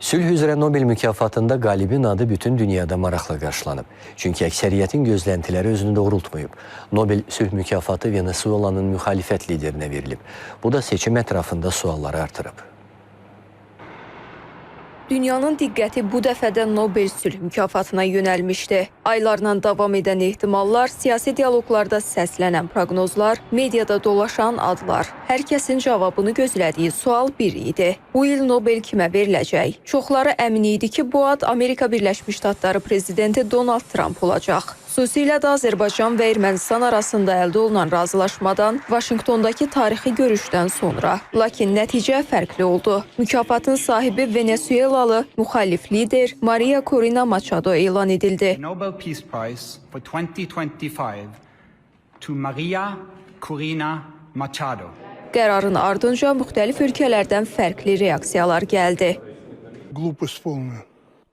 Sülh üzrə Nobel mükafatında qalibin adı bütün dünyada maraqla qarşılanıb. Çünki əksəriyyətin gözləntiləri özünü doğrultmayıb. Nobel sülh mükafatı Venezuelanın müxalifət liderinə verilib. Bu da seçim ətrafında sualları artırıb. Dünyanın diqqəti bu dəfədə Nobel sülh mükafatına yönəlmişdi. Aylarla davam edən ehtimallar, siyasi dialoqlarda səslənən proqnozlar, mediada dolaşan adlar. Hər kəsin cavabını gözlədiyi sual bir idi. Bu il Nobel kimə veriləcək? Çoxları əmin idi ki, bu ad Amerika Birləşmiş Ştatları prezidenti Donald Trump olacaq. Xüsusilə də Azərbaycan və Ermənistan arasında əldə olunan razılaşmadan, Vaşinqtondakı tarixi görüşdən sonra. Lakin nəticə fərqli oldu. Mükafatın sahibi Venezuelalı müxalif lider Maria Corina Machado elan edildi. Nobel Peace Prize for 2025 to Maria Corina Machado. Qərarın ardınca müxtəlif ölkələrdən fərqli reaksiyalar gəldi.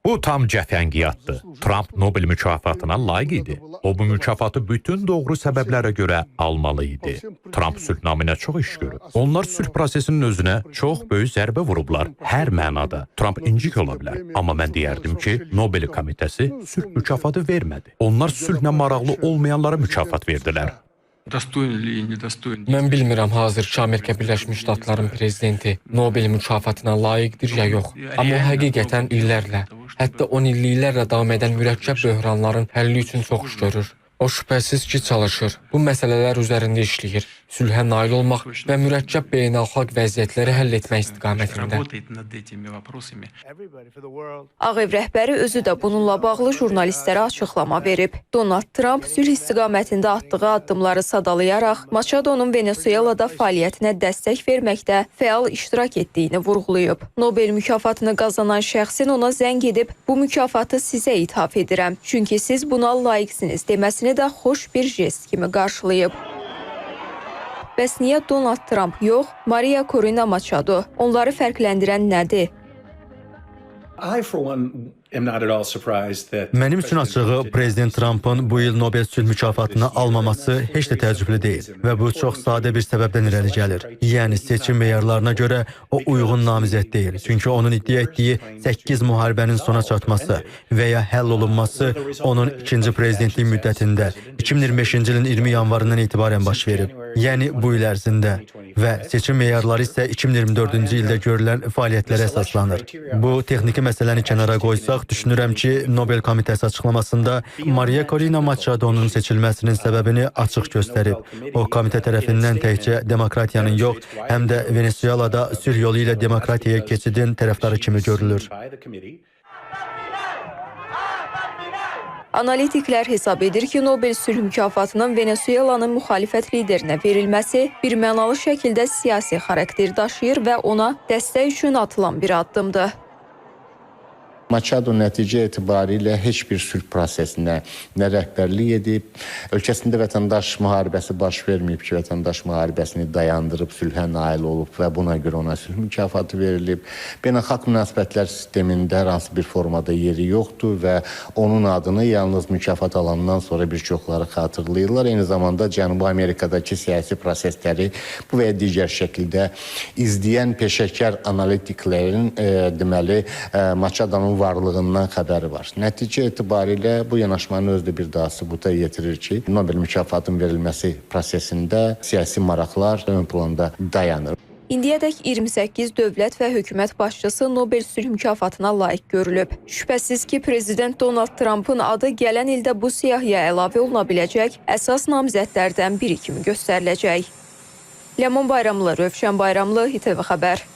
Bu tam cəfəngiyatdır. Trump Nobel mükafatına layiq idi. O bu mükafatı bütün doğru səbəblərə görə almalı idi. Trump sülhnamına çox iş görüb. Onlar sülh prosesinin özünə çox böyük zərbə vurublar. Hər mənada. Trump incik ola bilər. Amma mən deyərdim ki, Nobel komitəsi sülh mükafatı vermədi. Onlar sülhlə maraqlı olmayanlara mükafat verdilər. Mən bilmirəm hazırki Amerika Birləşmiş Ştatların prezidenti Nobel mükafatına layiqdir ya yox. Amma o həqiqətən illərlə, hətta 10 illiklərlə davam edən mürəkkəb böhranların həlli üçün çox iş görür. O şübhəsiz ki, çalışır. Bu məsələlər üzərində işləyir. Sülhə nail olmaq və mürəkkəb beynəlxalq vəziyyətləri həll etmək istiqamətində. Ağ Ev rəhbəri özü də bununla bağlı jurnalistlərə açıqlama verib. Donald Trump sülh istiqamətində atdığı addımları sadalayaraq Machado'nun Venezuelada fəaliyyətinə dəstək verməkdə fəal iştirak etdiyini vurğulayıb. Nobel mükafatını qazanan şəxsin ona zəng edib, bu mükafatı sizə ithaf edirəm, çünki siz buna layiqsiniz deməsini də xoş bir jest kimi qarşılayıb. Bəs niyə Donald Trump yox, Maria Corina Machado? Onları fərqləndirən nədir? Mənim üçün açığı prezident Trumpın bu il Nobel sülh mükafatını almaması heç də təəccüblü deyil və bu çox sadə bir səbəbdən irəli gəlir. Yəni seçim meyarlarına görə o uyğun namizəd deyil. Çünki onun iddia etdiyi 8 müharibənin sona çatması və ya həll olunması onun ikinci prezidentlik müddətində 2025-ci ilin 20 yanvarından etibarən baş verib. Yəni bu il ərzində və seçim meyarları isə 2024-cü ildə görülən fəaliyyətlərə əsaslanır. Bu texniki məsələni kənara qoysaq, düşünürəm ki, Nobel komitəsi açıqlamasında Maria Corina Machado'nun seçilməsinin səbəbini açıq göstərib. O komitə tərəfindən təkcə demokratiyanın yox, həm də Venezuelada sülh yolu ilə demokratiyaya keçidin tərəfdarı kimi görülür. Analitiklər hesab edir ki, Nobel sülh mükafatının Venezuelanın müxalifət liderinə verilməsi birmənalı şəkildə siyasi xarakter daşıyır və ona dəstək üçün atılan bir addımdır. Machado nəticə etibarilə heç bir sülh prosesinə nə rəhbərlik edib, ölkəsində vətəndaş müharibəsi baş verməyib ki, vətəndaş müharibəsini dayandırıb, sülhə nail olub və buna görə ona sülh mükafatı verilib. Beynəlxalq münasibətlər sistemində hər hansı bir formada yeri yoxdur və onun adını yalnız mükafat alandan sonra bir çoxları xatırlayırlar. Eyni zamanda Cənubi Amerikadakı siyasi prosesləri bu və ya digər şəkildə izləyən peşəkar analitiklərin deməli Machado'nun varlığından xəbəri var. Nəticə etibarilə bu yanaşmanın özü də bir daha sübuta yetirir ki, Nobel mükafatının verilməsi prosesində siyasi maraqlar ön planda dayanır. İndiyədək 28 dövlət və hökumət başçısı Nobel sülh mükafatına layiq görülüb. Şübhəsiz ki, prezident Donald Trump'ın adı gələn ildə bu siyahıya əlavə oluna biləcək əsas namizədlərdən biri kimi göstəriləcək. Ləman Bayramlı, Rövşən Bayramlı, İTV Xəbər.